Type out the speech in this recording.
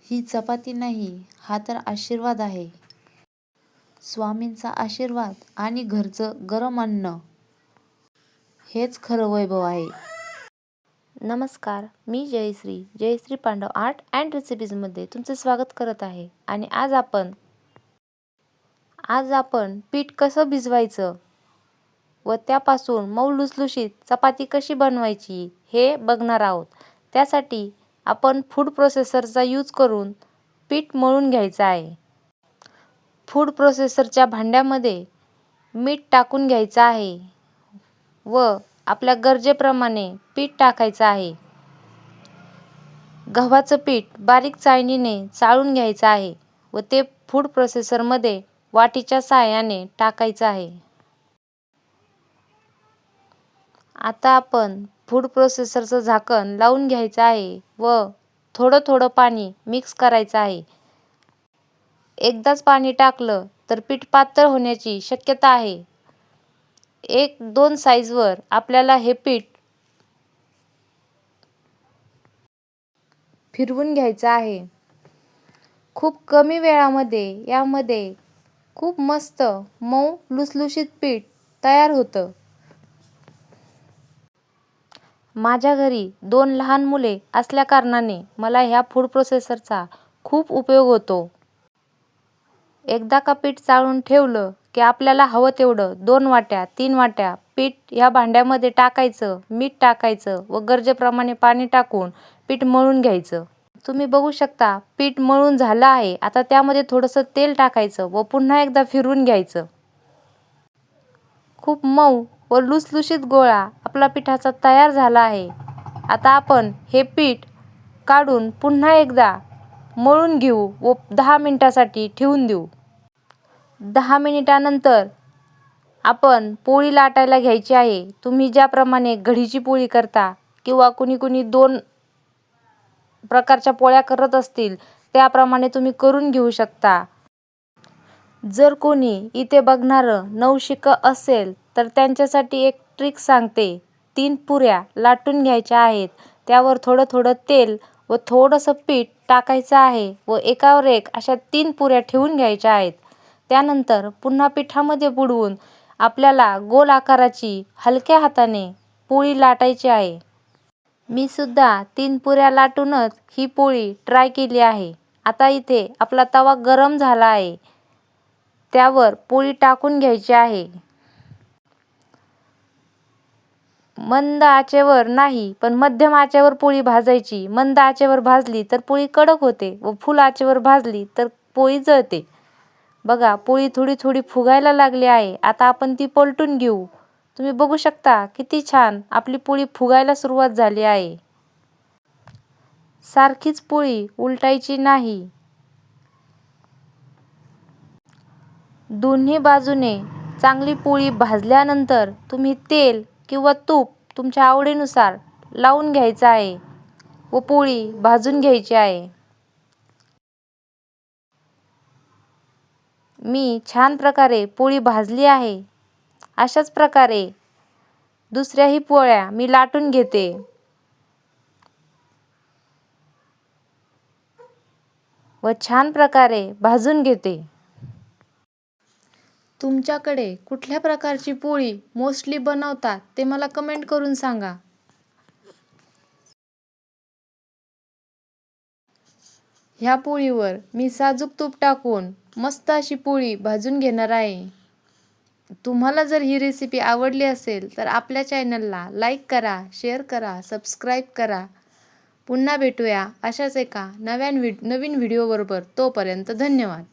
ही चपाती नाही, हा तर आशीर्वाद आहे. स्वामींचा आशीर्वाद आणि घरचं गरम अन्न हेच खरं वैभव आहे. नमस्कार, मी जयश्री पांडव आर्ट अँड रेसिपीजमध्ये तुमचे स्वागत करत आहे. आणि आज आपण पीठ कसं भिजवायचं व त्यापासून मऊ लुसलुशीत चपाती कशी बनवायची हे बघणार आहोत. त्यासाठी आपण फूड प्रोसेसरचा यूज करून पीठ मळून घ्यायचं आहे. फूड प्रोसेसरच्या भांड्यामध्ये मीठ टाकून घ्यायचं आहे व आपल्या गरजेप्रमाणे पीठ टाकायचं आहे. गव्हाचं पीठ बारीक चाळणीने चाळून घ्यायचं आहे व ते फूड प्रोसेसरमध्ये वाटीच्या साहाय्याने टाकायचं आहे. आता आपण फूड प्रोसेसरचं झाकण लावून घ्यायचं आहे व थोडं थोडं पाणी मिक्स करायचं आहे. एकदाच पाणी टाकलं तर पीठ पातळ होण्याची शक्यता आहे. 1-2 साईजवर आपल्याला हे पीठ फिरवून घ्यायचं आहे. खूप कमी वेळामध्ये यामध्ये खूप मस्त मऊ लुसलुशीत पीठ तयार होतं. माझ्या घरी 2 लहान मुले असल्याकारणाने मला ह्या फूड प्रोसेसरचा खूप उपयोग होतो. एकदा का पीठ चाळून ठेवलं की आपल्याला हवं तेवढं 2 वाट्या 3 वाट्या पीठ ह्या भांड्यामध्ये टाकायचं, मीठ टाकायचं व गरजेप्रमाणे पाणी टाकून पीठ मळून घ्यायचं. तुम्ही बघू शकता पीठ मळून झालं आहे. आता त्यामध्ये थोडंसं तेल टाकायचं व पुन्हा एकदा फिरवून घ्यायचं. खूप मऊ व लुसलुशीत गोळा आपला पिठाचा तयार झाला आहे. आता आपण हे पीठ काढून पुन्हा एकदा मळून घेऊ व 10 मिनिटासाठी ठेवून देऊ. 10 मिनिटानंतर आपण पोळी लाटायला घ्यायची आहे. तुम्ही ज्याप्रमाणे घडीची पोळी करता किंवा कुणी 2 प्रकारच्या पोळ्या करत असतील त्याप्रमाणे तुम्ही करून घेऊ शकता. जर कोणी इथे बघणारं नवशिकं असेल तर त्यांच्यासाठी एक ट्रिक सांगते. 3 पुऱ्या लाटून घ्यायच्या आहेत. त्यावर थोडं थोडं तेल व थोडंसं पीठ टाकायचं आहे व एकावर एक अशा 3 पुऱ्या ठेवून घ्यायच्या आहेत. त्यानंतर पुन्हा पिठामध्ये बुडवून आपल्याला गोल आकाराची हलक्या हाताने पोळी लाटायची आहे. मी सुद्धा 3 पुऱ्या लाटूनच ही पोळी ट्राय केली आहे. आता इथे आपला तवा गरम झाला आहे. त्यावर पोळी टाकून घ्यायची आहे. मंद आचेवर नाही पण मध्यम आचेवर पोळी भाजायची. मंद आचेवर भाजली तर पोळी कडक होते व फुल आचेवर भाजली तर पोळी जळते. बघा पोळी थोडी थोडी फुगायला लागली आहे. आता आपण ती पलटून घेऊ. तुम्ही बघू शकता किती छान आपली पोळी फुगायला सुरुवात झाली आहे. सारखीच पोळी उलटायची नाही. दोन्ही बाजूने चांगली पोळी भाजल्यानंतर तुम्ही तेल किंवा तूप तुमच्या आवडीनुसार लावून घ्यायचं आहे व पोळी भाजून घ्यायची आहे. मी छान प्रकारे पोळी भाजली आहे. अशाच प्रकारे दुसऱ्याही पोळ्या मी लाटून घेते व छान प्रकारे भाजून घेते. तुमच्याकडे कुठल्या प्रकारची पोळी मोस्टली बनवतात ते मला कमेंट करून सांगा. ह्या पोळीवर मी साजूक तूप टाकून मस्त अशी पोळी भाजून घेणार आहे. तुम्हाला जर ही रेसिपी आवडली असेल तर आपल्या चॅनलला लाईक करा, शेअर करा, सबस्क्राईब करा. पुन्हा भेटूया अशाच एका नवीन व्हिडिओबरोबर. तोपर्यंत धन्यवाद.